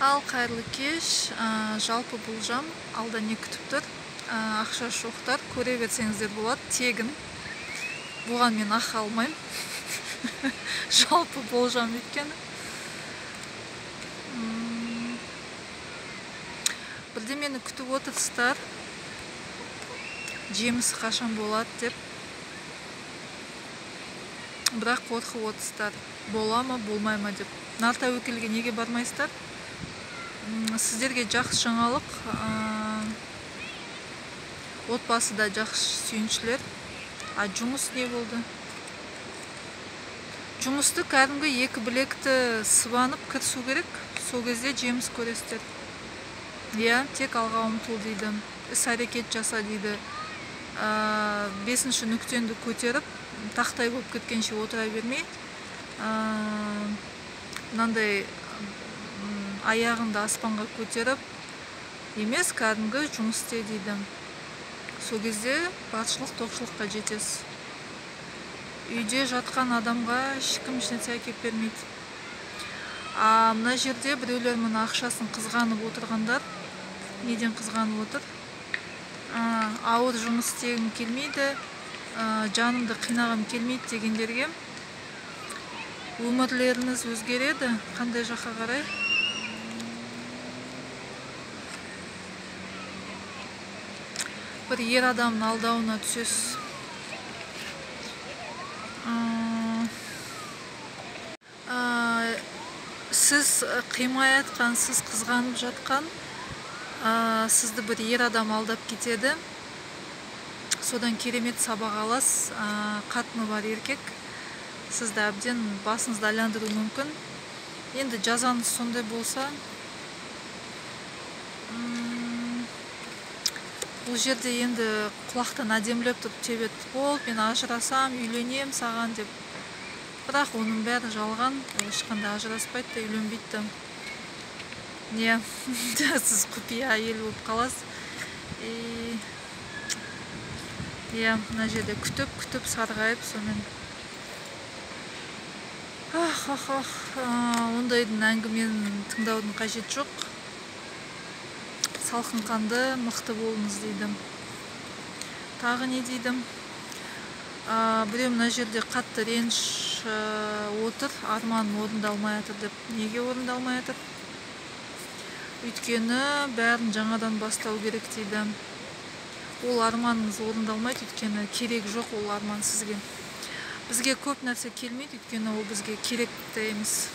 Ал қайырлы кеш, жалпы болжам, алда не күтіп тұр, ақша жоқтар, көре берсеңіздер болады, тегін. Бұған мен ақы алмаймын. Жалпы болжам еткені. Бірдемені күтіп отырсыздар, жемісі қашан болады деп. Бірақ қорқып отырсыздар, бола ма, болмай ма деп. Нартәуекелге неге бармайсыздар? Сіздерге жақсы жаңалық, отбасыда жақсы сүйіншілер. Жұмыс не болды? Жұмысты кәдімгі екі білекті сыбанып кірісу керек, сол кезде жеміс көресіздер. Тек алға ұмтыл дейді, іс-әрекет жаса дейді. 5-ші нүктеңді көтеріп, тақтай болып кеткенше отыра бермей, мынандай аяғынды аспанға көтеріп, емес кәдімгі жұмыс істе дейді. Сол кезде батшылық, тоқшылыққа жетесіз. Үйде жатқан адамға ешкім ешнәрсе әкеп бермейді. Мына жерде біреулер мына ақшасын қызғанып отырғандар. Неден қызғанып отыр? Ауыр жұмыс істегім келмейді, жанымды қинағым келмейді дегендерге өмірлеріңіз өзгереді. Қандай жаққа қарай? Бір ер адамның алдауына түсесіз. Сіз қимай атқан, сіз қызғанып жатқан, сізді бір ер адам алдап кетеді. Содан керемет сабақ аласыз, қатыны бар еркек. Сізді әбден басыңызды айландыру мүмкін. Енді жазаңыз сондай болса, бұл жерде енді құлақтан әдемілеп тұрып тебеді. Болды, мен ажырасам, үйленем саған деп. Бірақ оның бәрі жалған, ешқандай ажыраспайды да, үйленбейді. Не, сіз құпия әйел болып қаласыз. Мына жерде күтіп, сарғайып, сонымен. Ондайдың әңгімен тыңдаудың қажет жоқ. Салқын қанды, мықты болыңыз дейді. Тағы не дейді? Біреу мына жерде қатты реніш отыр, арманым орындалмай жатыр деп. Неге орындалмай жатыр? Өйткені бәрін жаңадан бастау керек дейді. Ол арманыңыз орындалмайды, өйткені керек жоқ ол арман сізге. Бізге көп нәрсе келмейді, өйткені ол бізге керек те емес.